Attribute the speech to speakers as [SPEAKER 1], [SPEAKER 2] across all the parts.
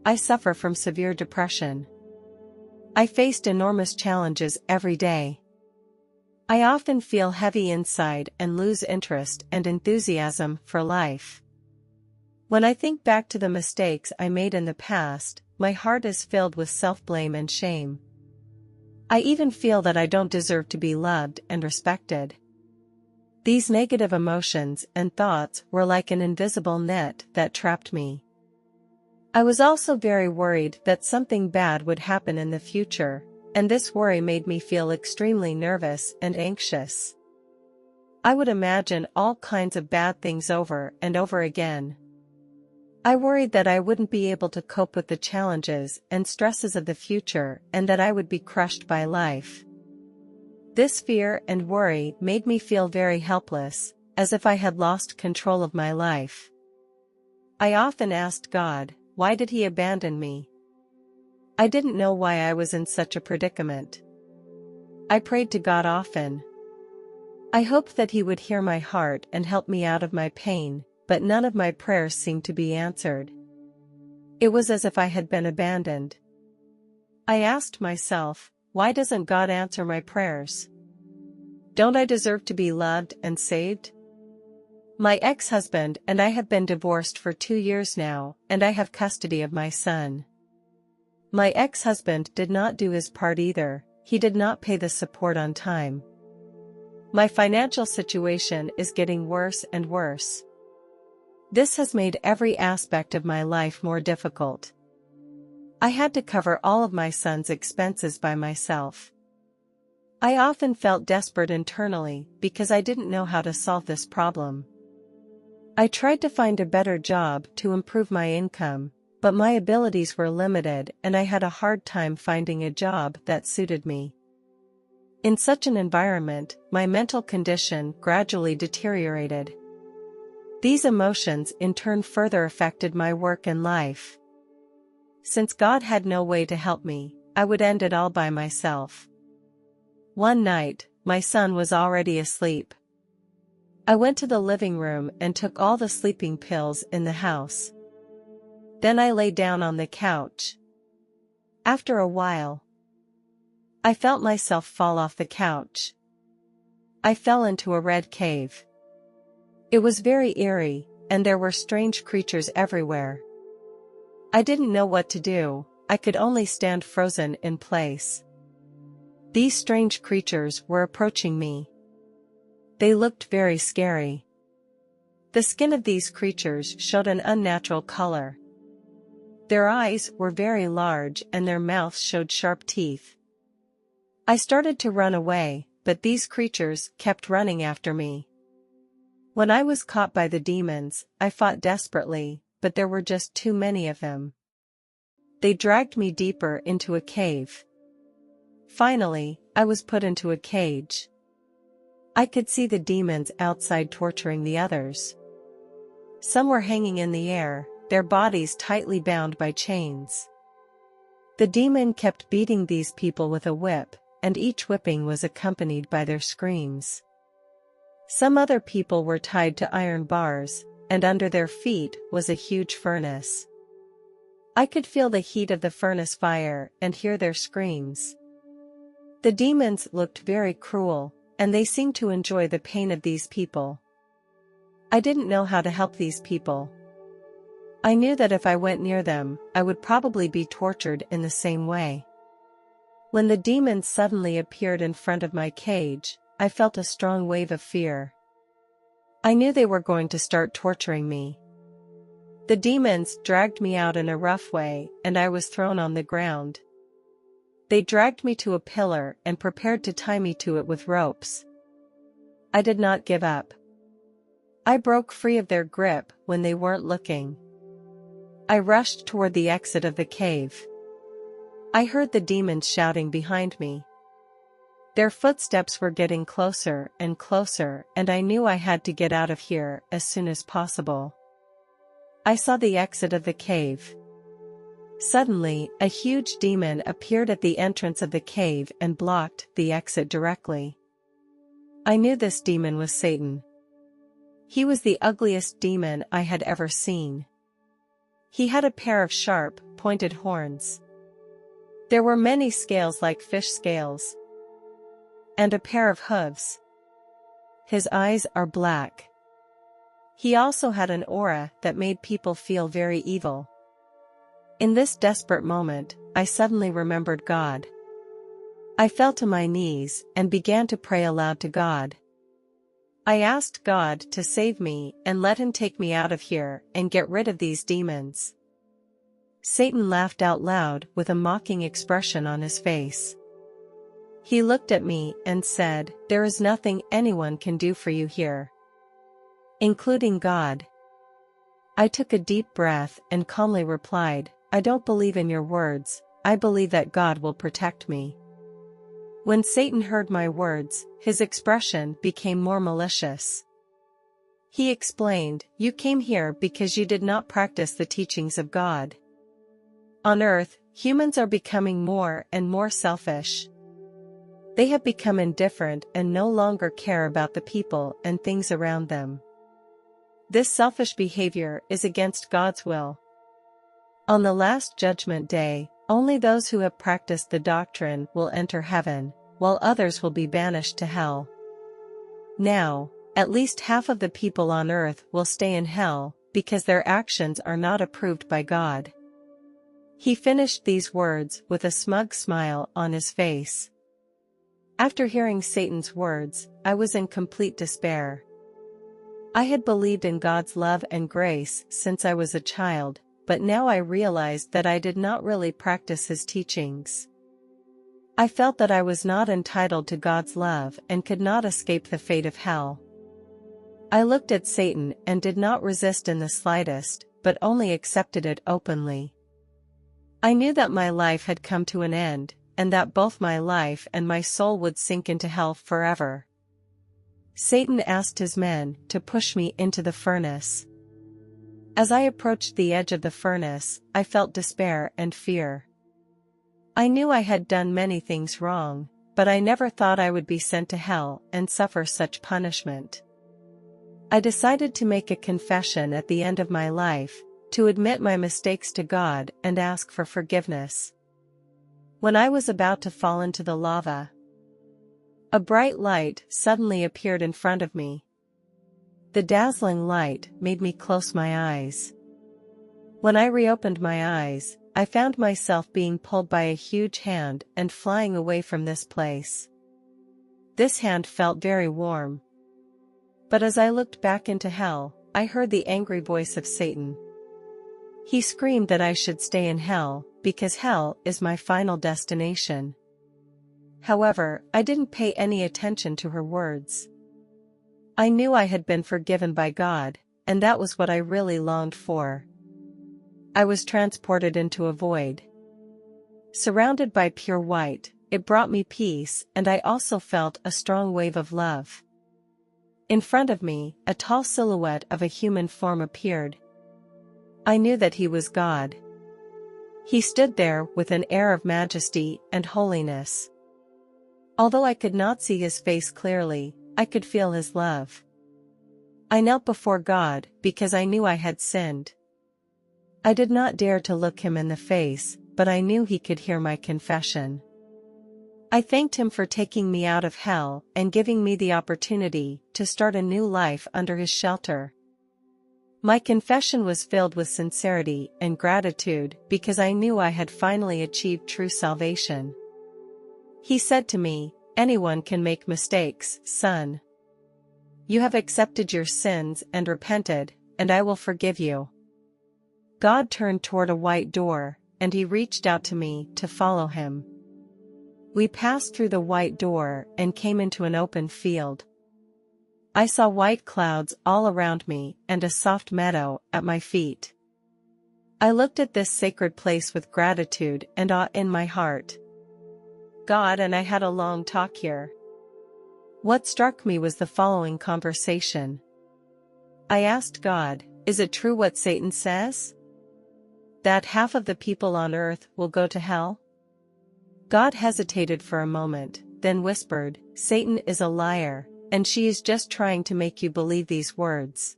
[SPEAKER 1] I suffer from severe depression. I faced enormous challenges every day. I often feel heavy inside and lose interest and enthusiasm for life. When I think back to the mistakes I made in the past, my heart is filled with self-blame and shame. I even feel that I don't deserve to be loved and respected. These negative emotions and thoughts were like an invisible net that trapped me. I was also very worried that something bad would happen in the future, and this worry made me feel extremely nervous and anxious. I would imagine all kinds of bad things over and over again. I worried that I wouldn't be able to cope with the challenges and stresses of the future and that I would be crushed by life. This fear and worry made me feel very helpless, as if I had lost control of my life. I often asked God, why did He abandon me? I didn't know why I was in such a predicament. I prayed to God often. I hoped that He would hear my heart and help me out of my pain, but none of my prayers seemed to be answered. It was as if I had been abandoned. I asked myself, why doesn't God answer my prayers? Don't I deserve to be loved and saved? My ex-husband and I have been divorced for 2 years now, and I have custody of my son. My ex-husband did not do his part either. He did not pay the support on time. My financial situation is getting worse and worse. This has made every aspect of my life more difficult. I had to cover all of my son's expenses by myself. I often felt desperate internally because I didn't know how to solve this problem. I tried to find a better job to improve my income, but my abilities were limited and I had a hard time finding a job that suited me. In such an environment, my mental condition gradually deteriorated. These emotions in turn further affected my work and life. Since God had no way to help me, I would end it all by myself. One night, my son was already asleep. I went to the living room and took all the sleeping pills in the house. Then I lay down on the couch. After a while, I felt myself fall off the couch. I fell into a red cave. It was very eerie, and there were strange creatures everywhere. I didn't know what to do. I could only stand frozen in place. These strange creatures were approaching me. They looked very scary. The skin of these creatures showed an unnatural color. Their eyes were very large and their mouths showed sharp teeth. I started to run away, but these creatures kept running after me. When I was caught by the demons, I fought desperately, but there were just too many of them. They dragged me deeper into a cave. Finally, I was put into a cage. I could see the demons outside torturing the others. Some were hanging in the air, their bodies tightly bound by chains. The demon kept beating these people with a whip, and each whipping was accompanied by their screams. Some other people were tied to iron bars, and under their feet was a huge furnace. I could feel the heat of the furnace fire and hear their screams. The demons looked very cruel, and they seemed to enjoy the pain of these people. I didn't know how to help these people. I knew that if I went near them, I would probably be tortured in the same way. When the demons suddenly appeared in front of my cage, I felt a strong wave of fear. I knew they were going to start torturing me. The demons dragged me out in a rough way, and I was thrown on the ground. They dragged me to a pillar and prepared to tie me to it with ropes. I did not give up. I broke free of their grip when they weren't looking. I rushed toward the exit of the cave. I heard the demons shouting behind me. Their footsteps were getting closer and closer, and I knew I had to get out of here as soon as possible. I saw the exit of the cave. Suddenly, a huge demon appeared at the entrance of the cave and blocked the exit directly. I knew this demon was Satan. He was the ugliest demon I had ever seen. He had a pair of sharp, pointed horns. There were many scales like fish scales. And a pair of hooves. His eyes are black. He also had an aura that made people feel very evil. In this desperate moment, I suddenly remembered God. I fell to my knees and began to pray aloud to God. I asked God to save me and let him take me out of here and get rid of these demons. Satan laughed out loud with a mocking expression on his face. He looked at me and said, "There is nothing anyone can do for you here, including God." I took a deep breath and calmly replied, "I don't believe in your words, I believe that God will protect me." When Satan heard my words, his expression became more malicious. He explained, "You came here because you did not practice the teachings of God. On earth, humans are becoming more and more selfish. They have become indifferent and no longer care about the people and things around them. This selfish behavior is against God's will. On the last judgment day, only those who have practiced the doctrine will enter heaven, while others will be banished to hell. Now, at least half of the people on earth will stay in hell, because their actions are not approved by God." He finished these words with a smug smile on his face. After hearing Satan's words, I was in complete despair. I had believed in God's love and grace since I was a child, but now I realized that I did not really practice his teachings. I felt that I was not entitled to God's love and could not escape the fate of hell. I looked at Satan and did not resist in the slightest, but only accepted it openly. I knew that my life had come to an end, and that both my life and my soul would sink into hell forever. Satan asked his men to push me into the furnace. As I approached the edge of the furnace, I felt despair and fear. I knew I had done many things wrong, but I never thought I would be sent to hell and suffer such punishment. I decided to make a confession at the end of my life, to admit my mistakes to God and ask for forgiveness. When I was about to fall into the lava, a bright light suddenly appeared in front of me. The dazzling light made me close my eyes. When I reopened my eyes, I found myself being pulled by a huge hand and flying away from this place. This hand felt very warm. But as I looked back into hell, I heard the angry voice of Satan. He screamed that I should stay in hell, because hell is my final destination. However, I didn't pay any attention to her words. I knew I had been forgiven by God, and that was what I really longed for. I was transported into a void. Surrounded by pure white, it brought me peace, and I also felt a strong wave of love. In front of me, a tall silhouette of a human form appeared. I knew that he was God. He stood there with an air of majesty and holiness. Although I could not see his face clearly, I could feel his love. I knelt before God because I knew I had sinned. I did not dare to look him in the face, but I knew he could hear my confession. I thanked him for taking me out of hell and giving me the opportunity to start a new life under his shelter. My confession was filled with sincerity and gratitude because I knew I had finally achieved true salvation. He said to me, "Anyone can make mistakes, son. You have accepted your sins and repented, and I will forgive you." God turned toward a white door, and he reached out to me to follow him. We passed through the white door and came into an open field. I saw white clouds all around me and a soft meadow at my feet. I looked at this sacred place with gratitude and awe in my heart. God and I had a long talk here. What struck me was the following conversation. I asked God, "Is it true what Satan says? That half of the people on earth will go to hell?" God hesitated for a moment, then whispered, "Satan is a liar, and she is just trying to make you believe these words."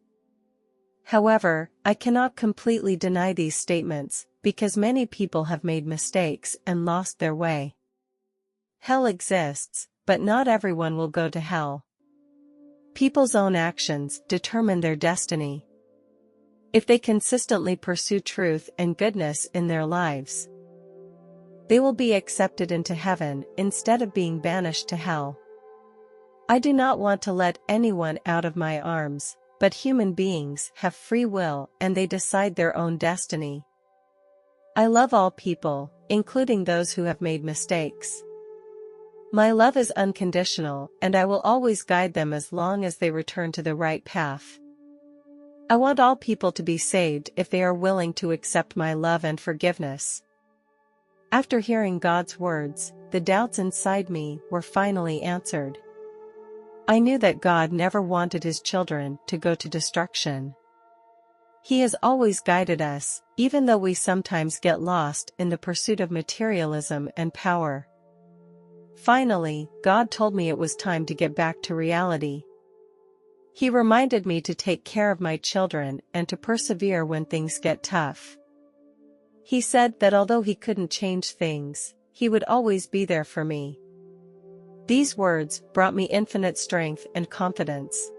[SPEAKER 1] However, I cannot completely deny these statements, because many people have made mistakes and lost their way. Hell exists, but not everyone will go to hell. People's own actions determine their destiny. If they consistently pursue truth and goodness in their lives, they will be accepted into heaven instead of being banished to hell. I do not want to let anyone out of my arms, but human beings have free will and they decide their own destiny. I love all people, including those who have made mistakes. My love is unconditional and I will always guide them as long as they return to the right path. I want all people to be saved if they are willing to accept my love and forgiveness. After hearing God's words, the doubts inside me were finally answered. I knew that God never wanted his children to go to destruction. He has always guided us, even though we sometimes get lost in the pursuit of materialism and power. Finally, God told me it was time to get back to reality. He reminded me to take care of my children and to persevere when things get tough. He said that although he couldn't change things, he would always be there for me. These words brought me infinite strength and confidence.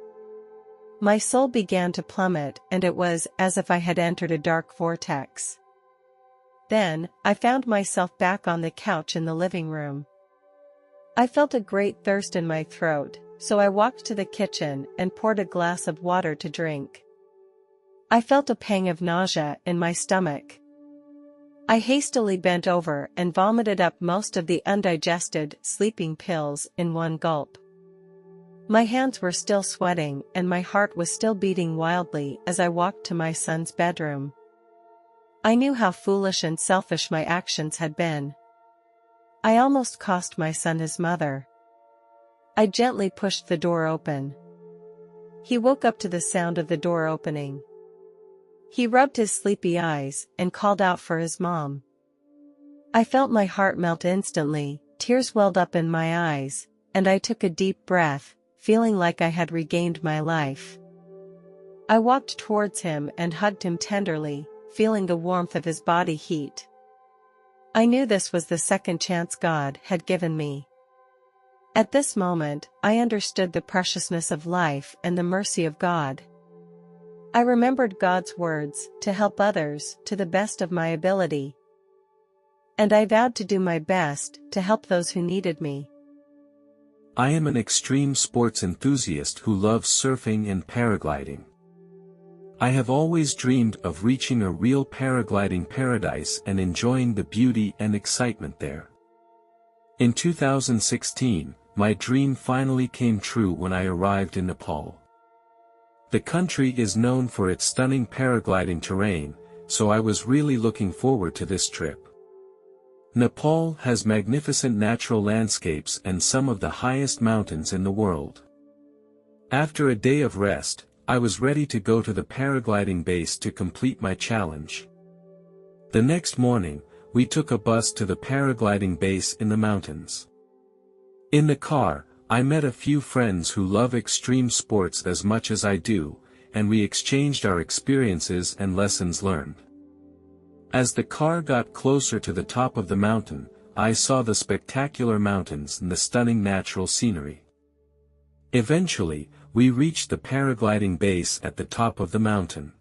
[SPEAKER 1] My soul began to plummet and it was as if I had entered a dark vortex. Then, I found myself back on the couch in the living room. I felt a great thirst in my throat, so I walked to the kitchen and poured a glass of water to drink. I felt a pang of nausea in my stomach. I hastily bent over and vomited up most of the undigested sleeping pills in one gulp. My hands were still sweating and my heart was still beating wildly as I walked to my son's bedroom. I knew how foolish and selfish my actions had been. I almost cost my son his mother. I gently pushed the door open. He woke up to the sound of the door opening. He rubbed his sleepy eyes and called out for his mom. I felt my heart melt instantly, tears welled up in my eyes, and I took a deep breath, feeling like I had regained my life. I walked towards him and hugged him tenderly, feeling the warmth of his body heat. I knew this was the second chance God had given me. At this moment, I understood the preciousness of life and the mercy of God. I remembered God's words, to help others to the best of my ability. And I vowed to do my best to help those who needed me.
[SPEAKER 2] I am an extreme sports enthusiast who loves surfing and paragliding. I have always dreamed of reaching a real paragliding paradise and enjoying the beauty and excitement there. In 2016, my dream finally came true when I arrived in Nepal. The country is known for its stunning paragliding terrain, so I was really looking forward to this trip. Nepal has magnificent natural landscapes and some of the highest mountains in the world. After a day of rest, I was ready to go to the paragliding base to complete my challenge. The next morning, we took a bus to the paragliding base in the mountains. In the car, I met a few friends who love extreme sports as much as I do, and we exchanged our experiences and lessons learned. As the car got closer to the top of the mountain, I saw the spectacular mountains and the stunning natural scenery. Eventually, we reached the paragliding base at the top of the mountain.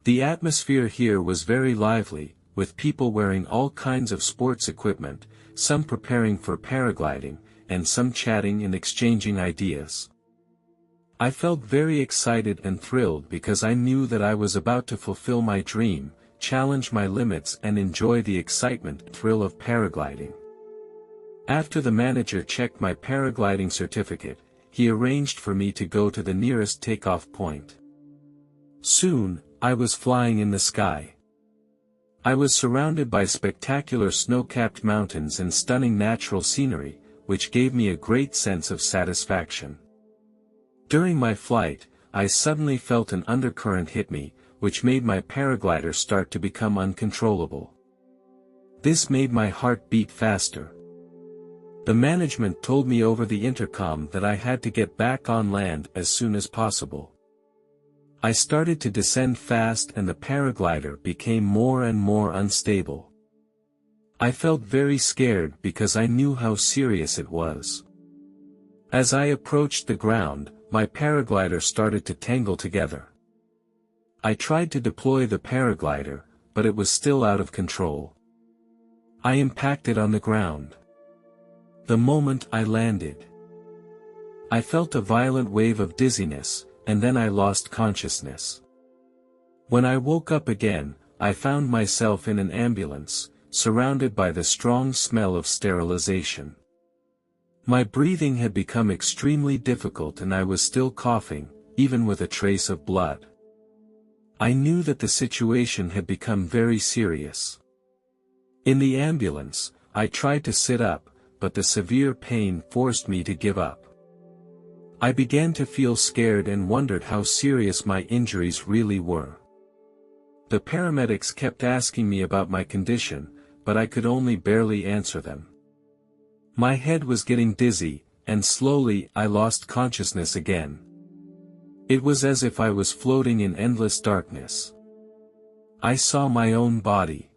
[SPEAKER 2] The atmosphere here was very lively, with people wearing all kinds of sports equipment, some preparing for paragliding, and some chatting and exchanging ideas. I felt very excited and thrilled because I knew that I was about to fulfill my dream, challenge my limits and enjoy the excitement and thrill of paragliding. After the manager checked my paragliding certificate, he arranged for me to go to the nearest takeoff point. Soon, I was flying in the sky. I was surrounded by spectacular snow-capped mountains and stunning natural scenery, which gave me a great sense of satisfaction. During my flight, I suddenly felt an undercurrent hit me, which made my paraglider start to become uncontrollable. This made my heart beat faster. The management told me over the intercom that I had to get back on land as soon as possible. I started to descend fast and the paraglider became more and more unstable. I felt very scared because I knew how serious it was. As I approached the ground, my paraglider started to tangle together. I tried to deploy the paraglider, but it was still out of control. I impacted on the ground. The moment I landed, I felt a violent wave of dizziness, and then I lost consciousness. When I woke up again, I found myself in an ambulance, surrounded by the strong smell of sterilization. My breathing had become extremely difficult and I was still coughing, even with a trace of blood. I knew that the situation had become very serious. In the ambulance, I tried to sit up, but the severe pain forced me to give up. I began to feel scared and wondered how serious my injuries really were. The paramedics kept asking me about my condition, but I could only barely answer them. My head was getting dizzy, and slowly I lost consciousness again. It was as if I was floating in endless darkness. I saw my own body.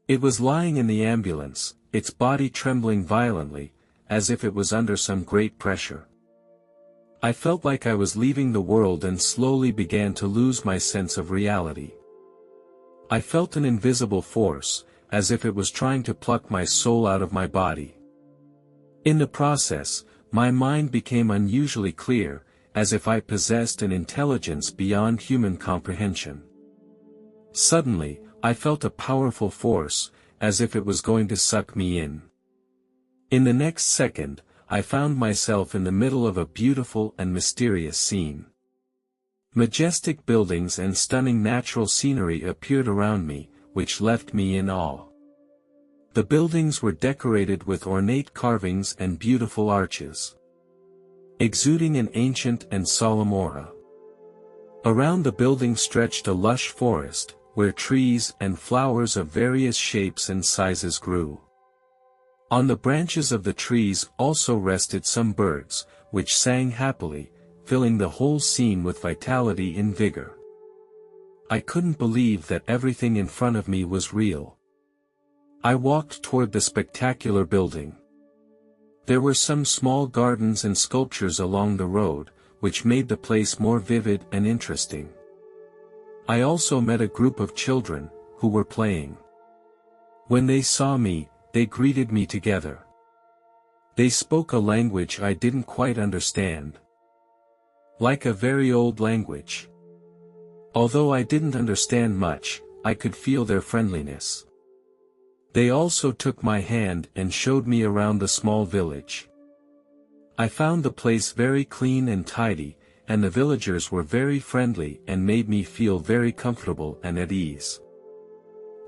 [SPEAKER 2] It was lying in the ambulance, its body trembling violently, as if it was under some great pressure. I felt like I was leaving the world and slowly began to lose my sense of reality. I felt an invisible force, as if it was trying to pluck my soul out of my body. In the process, my mind became unusually clear, as if I possessed an intelligence beyond human comprehension. Suddenly, I felt a powerful force, as if it was going to suck me in. In the next second, I found myself in the middle of a beautiful and mysterious scene. Majestic buildings and stunning natural scenery appeared around me, which left me in awe. The buildings were decorated with ornate carvings and beautiful arches, exuding an ancient and solemn aura. Around the building stretched a lush forest, where trees and flowers of various shapes and sizes grew. On the branches of the trees also rested some birds, which sang happily, filling the whole scene with vitality and vigor. I couldn't believe that everything in front of me was real. I walked toward the spectacular building. There were some small gardens and sculptures along the road, which made the place more vivid and interesting. I also met a group of children, who were playing. When they saw me, they greeted me together. They spoke a language I didn't quite understand. Like a very old language. Although I didn't understand much, I could feel their friendliness. They also took my hand and showed me around the small village. I found the place very clean and tidy, and the villagers were very friendly and made me feel very comfortable and at ease.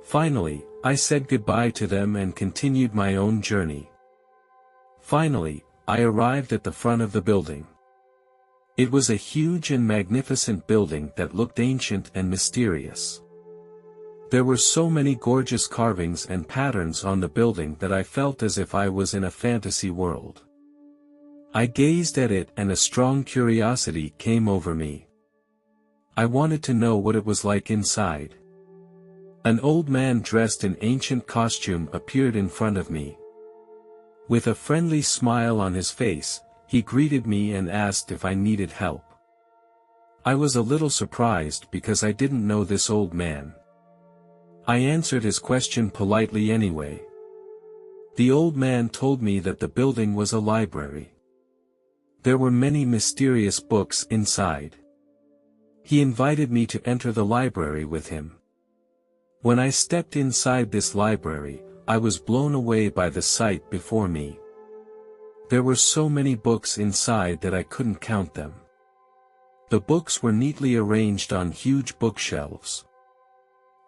[SPEAKER 2] Finally, I said goodbye to them and continued my own journey. Finally, I arrived at the front of the building. It was a huge and magnificent building that looked ancient and mysterious. There were so many gorgeous carvings and patterns on the building that I felt as if I was in a fantasy world. I gazed at it and a strong curiosity came over me. I wanted to know what it was like inside. An old man dressed in ancient costume appeared in front of me. With a friendly smile on his face, he greeted me and asked if I needed help. I was a little surprised because I didn't know this old man. I answered his question politely anyway. The old man told me that the building was a library. There were many mysterious books inside. He invited me to enter the library with him. When I stepped inside this library, I was blown away by the sight before me. There were so many books inside that I couldn't count them. The books were neatly arranged on huge bookshelves.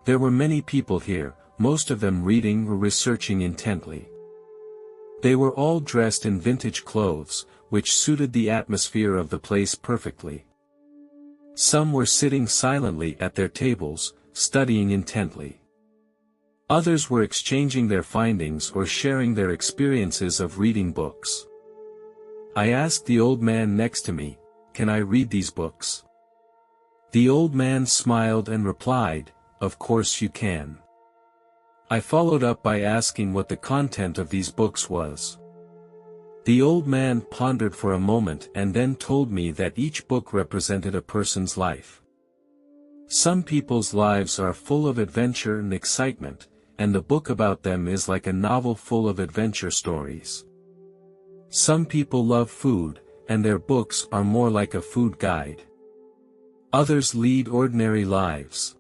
[SPEAKER 2] There were many people here, most of them reading or researching intently. They were all dressed in vintage clothes, which suited the atmosphere of the place perfectly. Some were sitting silently at their tables, studying intently. Others were exchanging their findings or sharing their experiences of reading books. I asked the old man next to me, "Can I read these books?" The old man smiled and replied, "Of course you can." I followed up by asking what the content of these books was. The old man pondered for a moment and then told me that each book represented a person's life. Some people's lives are full of adventure and excitement, and the book about them is like a novel full of adventure stories. Some people love food, and their books are more like a food guide. Others lead ordinary lives,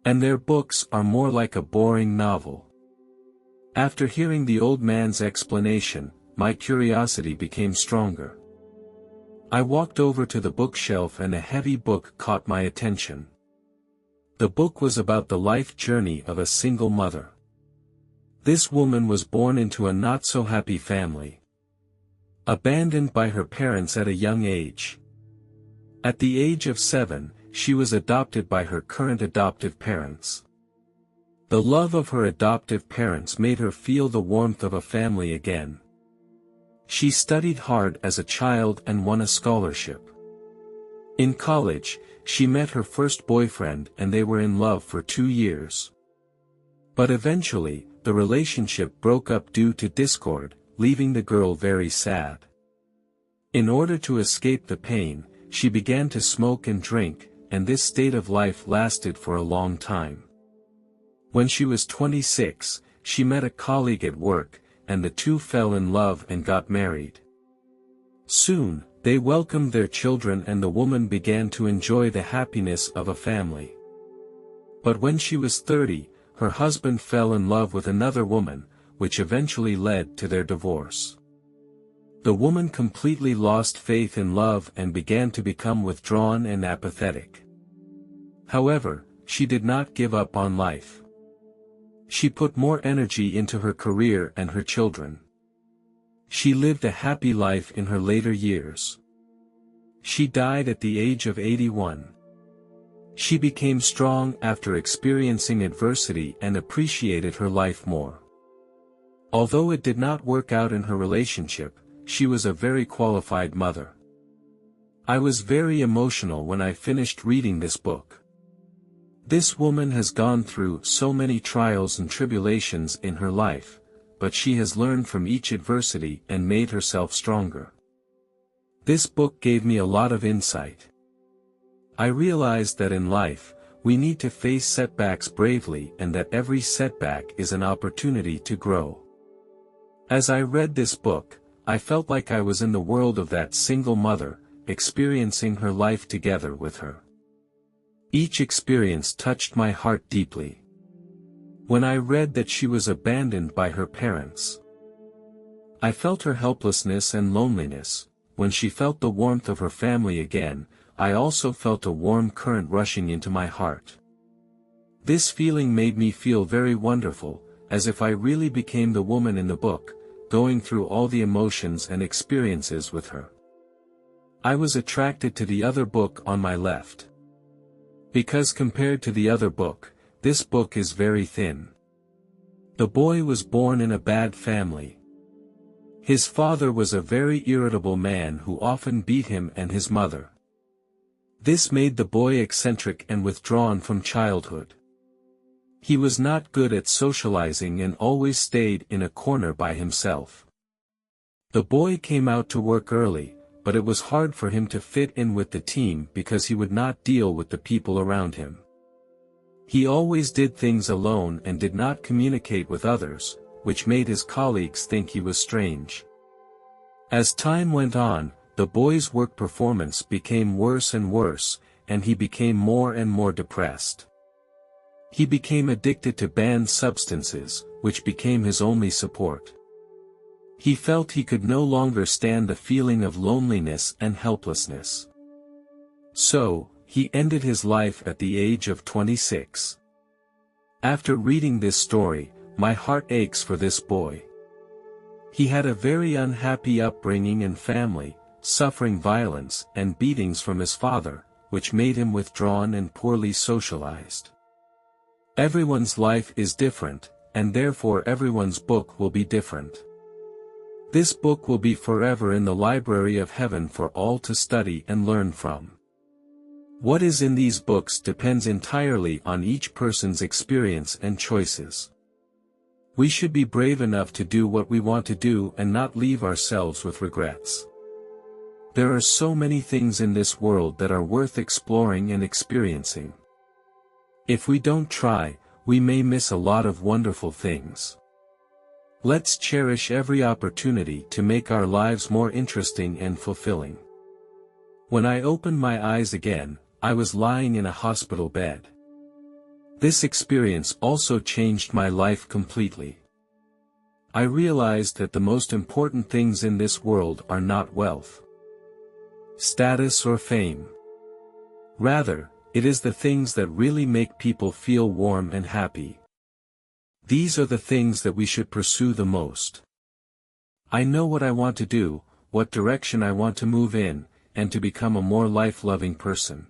[SPEAKER 2] and their books are more like a boring novel. After hearing the old man's explanation, my curiosity became stronger. I walked over to the bookshelf and a heavy book caught my attention. The book was about the life journey of a single mother. This woman was born into a not-so-happy family, abandoned by her parents at a young age. At the age of 7, she was adopted by her current adoptive parents. The love of her adoptive parents made her feel the warmth of a family again. She studied hard as a child and won a scholarship. In college, she met her first boyfriend and they were in love for 2 years. But eventually, the relationship broke up due to discord, leaving the girl very sad. In order to escape the pain, she began to smoke and drink, and this state of life lasted for a long time. When she was 26, she met a colleague at work, and the two fell in love and got married. Soon, they welcomed their children and the woman began to enjoy the happiness of a family. But when she was 30, her husband fell in love with another woman, which eventually led to their divorce. The woman completely lost faith in love and began to become withdrawn and apathetic. However, she did not give up on life. She put more energy into her career and her children. She lived a happy life in her later years. She died at the age of 81. She became strong after experiencing adversity and appreciated her life more. Although it did not work out in her relationship, she was a very qualified mother. I was very emotional when I finished reading this book. This woman has gone through so many trials and tribulations in her life, but she has learned from each adversity and made herself stronger. This book gave me a lot of insight. I realized that in life, we need to face setbacks bravely and that every setback is an opportunity to grow. As I read this book, I felt like I was in the world of that single mother, experiencing her life together with her. Each experience touched my heart deeply. When I read that she was abandoned by her parents, I felt her helplessness and loneliness. When she felt the warmth of her family again, I also felt a warm current rushing into my heart. This feeling made me feel very wonderful, as if I really became the woman in the book, going through all the emotions and experiences with her. I was attracted to the other book on my left. Because compared to the other book, this book is very thin. The boy was born in a bad family. His father was a very irritable man who often beat him and his mother. This made the boy eccentric and withdrawn from childhood. He was not good at socializing and always stayed in a corner by himself. The boy came out to work early, but it was hard for him to fit in with the team because he would not deal with the people around him. He always did things alone and did not communicate with others, which made his colleagues think he was strange. As time went on, the boy's work performance became worse and worse, and he became more and more depressed. He became addicted to banned substances, which became his only support. He felt he could no longer stand the feeling of loneliness and helplessness. So, he ended his life at the age of 26. After reading this story, my heart aches for this boy. He had a very unhappy upbringing and family, suffering violence and beatings from his father, which made him withdrawn and poorly socialized. Everyone's life is different, and therefore everyone's book will be different. This book will be forever in the library of heaven for all to study and learn from. What is in these books depends entirely on each person's experience and choices. We should be brave enough to do what we want to do and not leave ourselves with regrets. There are so many things in this world that are worth exploring and experiencing. If we don't try, we may miss a lot of wonderful things. Let's cherish every opportunity to make our lives more interesting and fulfilling. When I opened my eyes again, I was lying in a hospital bed. This experience also changed my life completely. I realized that the most important things in this world are not wealth, status or fame. Rather, it is the things that really make people feel warm and happy. These are the things that we should pursue the most. I know what I want to do, what direction I want to move in, and to become a more life-loving person.